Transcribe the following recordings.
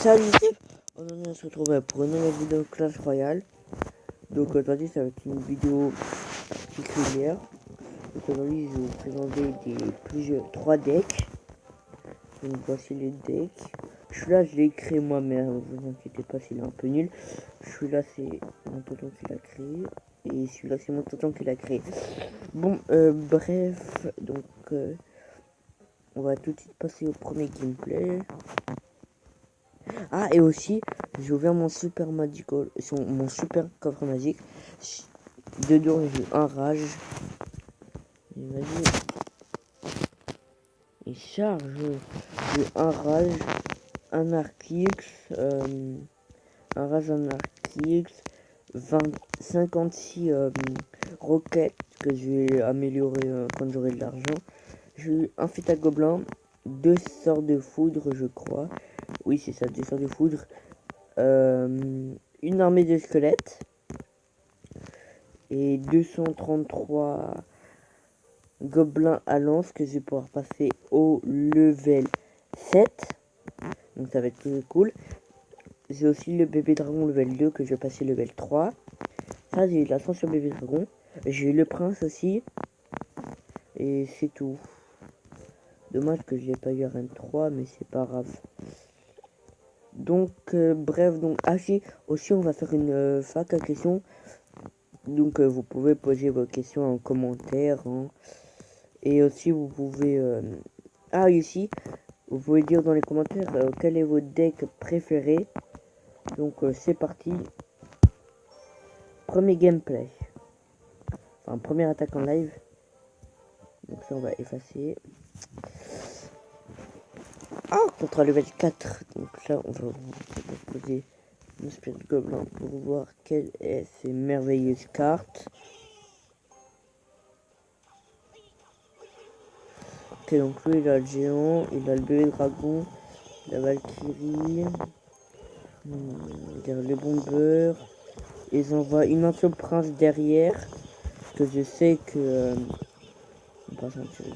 Salut. Aujourd'hui on se retrouve pour une nouvelle vidéo Clash Royale. Donc aujourd'hui ça va être une vidéo particulière. Donc aujourd'hui je vais vous présenter trois decks. Donc voici les decks. Celui-là je l'ai créé moi-même, ne vous inquiétez pas s'il est un peu nul. Celui-là c'est mon tonton qui l'a créé. Et celui-là c'est mon tonton qui l'a créé. Bon bref, donc on va tout de suite passer au premier gameplay. Ah, et aussi, j'ai ouvert mon super magical, mon super coffre magique. Dedans, j'ai un rage. Et vas-y. Il charge. J'ai un rage, un archix, un rage, un archix, 56 roquettes que je vais améliorer quand j'aurai de l'argent. J'ai eu un fête à gobelin, 2 sorts de foudre, je crois. Oui, c'est ça, 2 sorts de foudre. Une armée de squelettes et 233 gobelins à lance que je vais pouvoir passer au level 7. Donc ça va être très cool. J'ai aussi le bébé dragon level 2 que je vais passer level 3. Ça, j'ai eu l'ascension bébé dragon. J'ai eu le prince aussi. Et c'est tout. Dommage que je n'ai pas eu un 3, mais c'est pas grave. Donc bref, donc aussi on va faire une fac à questions. Donc vous pouvez poser vos questions en commentaire. Hein. Et aussi vous pouvez... ici, vous pouvez dire dans les commentaires quel est votre deck préféré. Donc c'est parti. Premier gameplay. Enfin, première attaque en live. Donc ça on va effacer. Contre level 4. Donc là on va vous poser une Spirit Gobelin pour voir quelle est ces merveilleuses cartes. Ok, donc lui il a le géant, il a le bébé dragon, la Valkyrie, les bombeurs. Ils envoient une autre prince derrière, parce que je sais que on passe un petit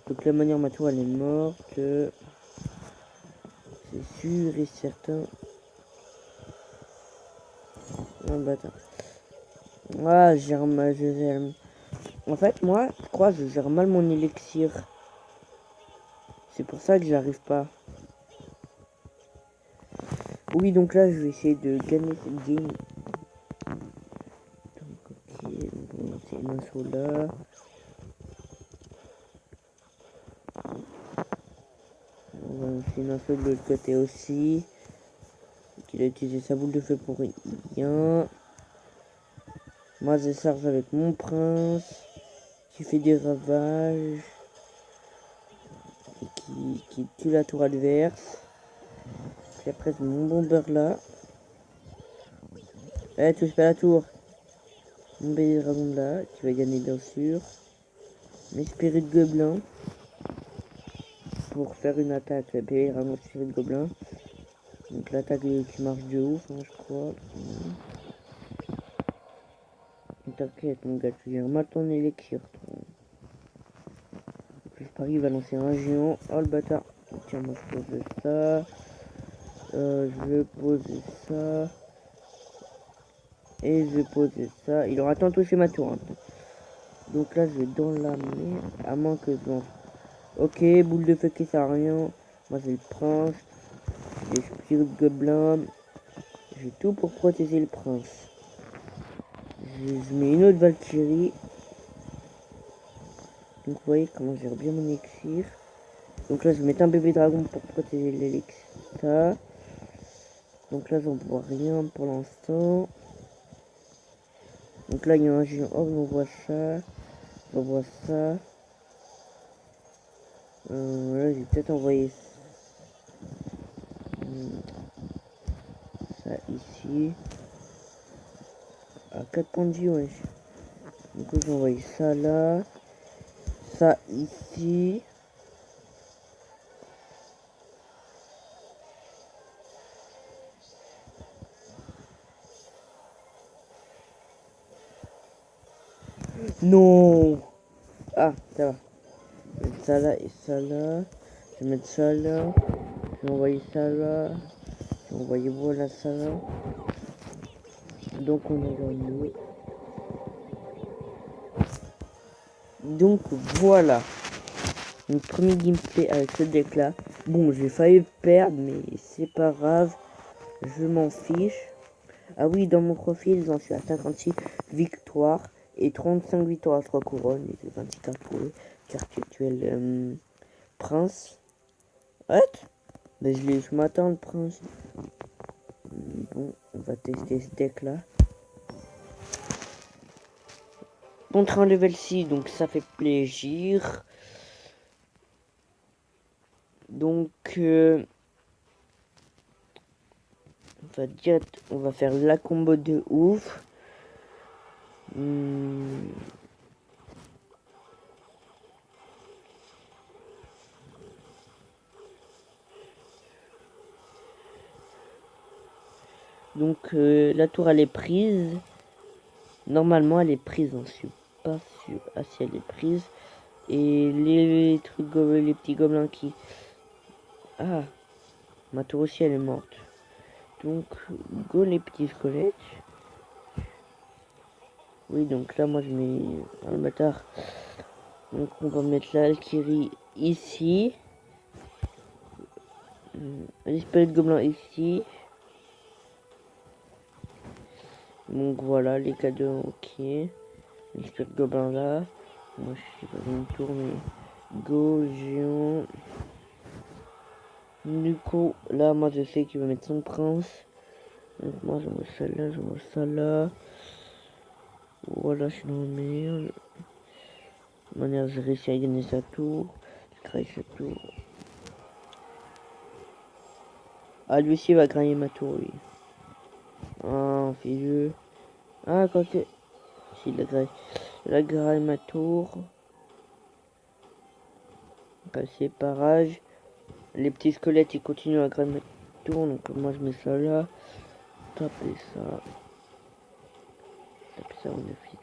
donc la manière maintenant elle est morte, c'est sûr et certain. Un bâtard. Ah, en fait, moi, je crois que je gère mal mon élixir. C'est pour ça que j'arrive pas. Oui, donc là, je vais essayer de gagner cette game. Donc, ok, bon, c'est une assaut là. On va lancer une assaut de l'autre côté aussi. Il a utilisé sa boule de feu pour rien. Moi, je charge avec mon prince. Qui fait des ravages. Qui tue la tour adverse. Puis après, c'est mon bomber là. Eh, touche pas la tour. Mon bébé dragon là, qui va gagner bien sûr. Mes spirits de gobelin. Pour faire une attaque. Bébé dragon, spirit de gobelin. Donc l'attaque qui marche de ouf, hein, je crois. T'inquiète mon gars, tu gères mal ton élixir. Plus Paris il va lancer un géant. Oh le bâtard. Tiens, moi je pose ça. Je vais poser ça. Et je vais poser ça. Il aura tant touché ma tour. Hein. Donc là je vais dans la mer. À moins que je lance. Ok, boule de feu qui sert à rien. Moi c'est le prince. J'ai spirit de gobelin. J'ai tout pour protéger le prince. Je mets une autre Valkyrie. Donc vous voyez comment je gère bien mon élixir. Donc là je vais mettre un bébé dragon pour protéger l'élixir. Donc là j'en vois rien pour l'instant. Donc là il y a un géant. Oh on voit ça. On voit ça. Là j'ai peut-être envoyé ça ici. À 4 points de vie, ouais. Du coup j'ai envoyé ça là. Ça ici. Non. Ah, ça va. Je vais mettre ça là et ça là. Je vais mettre ça là. Je vais envoyer ça là. Je vais envoyer voilà ça là. Donc on est gagné. Donc voilà. Mon premier gameplay avec ce deck là. Bon, j'ai failli perdre, mais c'est pas grave. Je m'en fiche. Ah oui, dans mon profil, j'en suis à 56 victoires et 35 victoires à 3 couronnes. Et 26 cartes pour le quartier actuel prince. What? Mais je l'ai eu ce matin, le prince. Bon, on va tester ce deck là. Contre un level 6, donc ça fait plaisir. Donc, on va faire la combo de ouf. Donc, la tour elle est prise. Normalement, elle est prise, j'en suis pas sûr. Ah, si elle est prise. Et les trucs, les petits gobelins qui. Ah, ma tour aussi elle est morte. Donc, go les petits squelettes. Oui, donc là, moi je mets un bâtard. Donc, on va mettre la Valkyrie ici. Les squelettes gobelins ici. Donc voilà, les cadeaux, ok. Les squelettes gobelins là. Moi je sais pas une tour, mais go, géant. Du coup, là, moi je sais qu'il va mettre son prince. Donc moi je vois ça là, je vois ça là. Voilà, je suis dans le merde. De toute manière, j'ai réussi à gagner sa tour. Je crée sa tour. Ah, lui aussi il va gagner ma tour, lui. Ah, fais-le. Ah, quand que. Si, il a graillé ma tour. Passer parage. Les petits squelettes ils continuent à grailler ma tour. Donc moi je mets ça là. Taper ça. Taper ça, on a fait.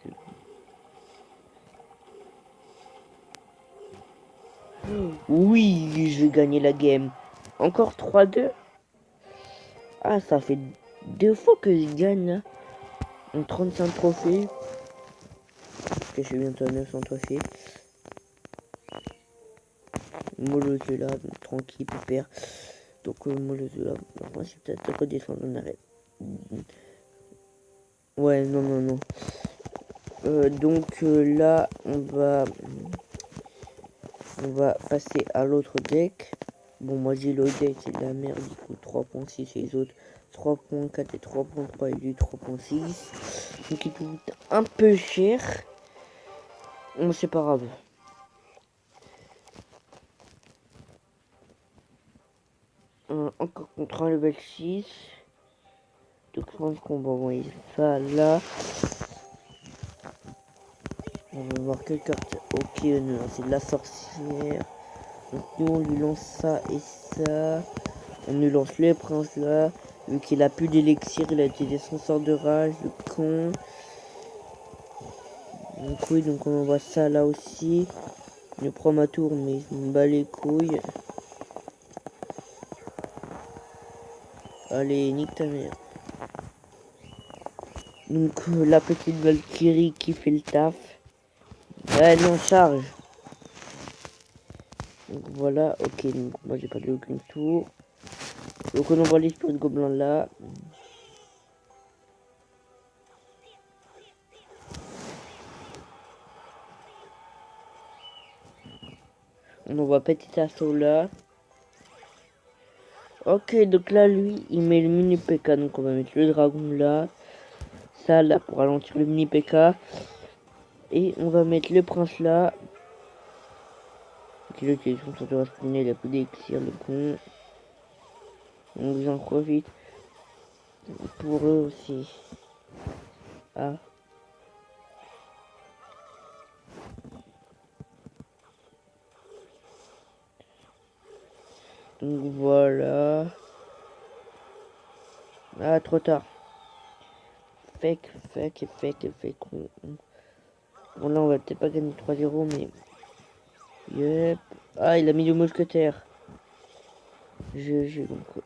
Oui, je vais gagner la game. Encore 3-2. Ah, ça fait 2 fois que je gagne là. 35 trophées. Que je suis bientôt à 900 trophées. Molo de là, tranquille, pépère. Donc, Molo de là. Moi, je vais peut-être redescendre en arrêt. Ouais, non, non, non. Donc, là, on va passer à l'autre deck. Bon, moi, j'ai l'autre deck, c'est de la merde. Du coup, 3.6 et les autres 3.4 et 3.3 et lui 3.6. Donc, il coûte un peu cher. Mais c'est pas grave. Encore contre un level 6. Donc je pense qu'on va envoyer ça là. On va voir quelle carte. Ok, non, c'est de la sorcière. Donc nous on lui lance ça et ça. On lui lance le prince là. Vu qu'il a plus d'élixir, il a utilisé son sort de rage, le con. Donc oui, donc on envoie ça là aussi. Je prends ma tour mais je me bats les couilles. Allez, nique ta mère. Donc la petite Valkyrie qui fait le taf. Elle est en charge. Donc voilà, ok, donc moi j'ai pas de aucune tour. Donc on envoie l'esprit de gobelin là. On envoie petit assaut là. Ok, donc là lui il met le mini PK, donc on va mettre le dragon là. Ça là pour ralentir le mini PK. Et on va mettre le prince là. Ok, là c'est son de raspiner, il a plus d'élixir le con. On vous en profite. Pour eux aussi. Ah. Donc voilà. Ah, trop tard. Fake. Bon là on va peut-être pas gagner 3-0 mais... Yep. Ah, il a mis le mousquetaire. Donc,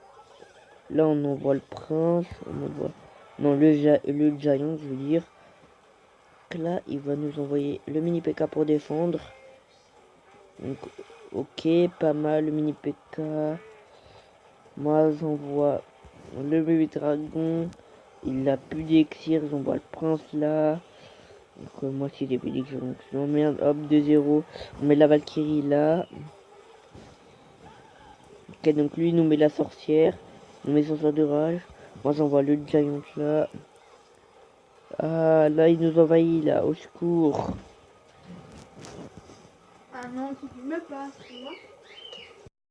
là, on envoie le prince. On envoie... Non, le giant, je veux dire. Là, il va nous envoyer le mini P.K. pour défendre. Donc, ok, pas mal le mini P.K. Moi, j'envoie le bébé dragon. Il a plus d'exir. J'envoie le prince là. Donc, moi, si j'ai plus d'exir, donc je l'emmerde. Hop, 2-0. On met la Valkyrie là. Ok, donc lui, il nous met la sorcière. Il nous met son sort de rage. Moi, j'envoie le giant là. Ah, là, il nous envahit là. Au secours. Ah non, tu filmes pas, tu vois.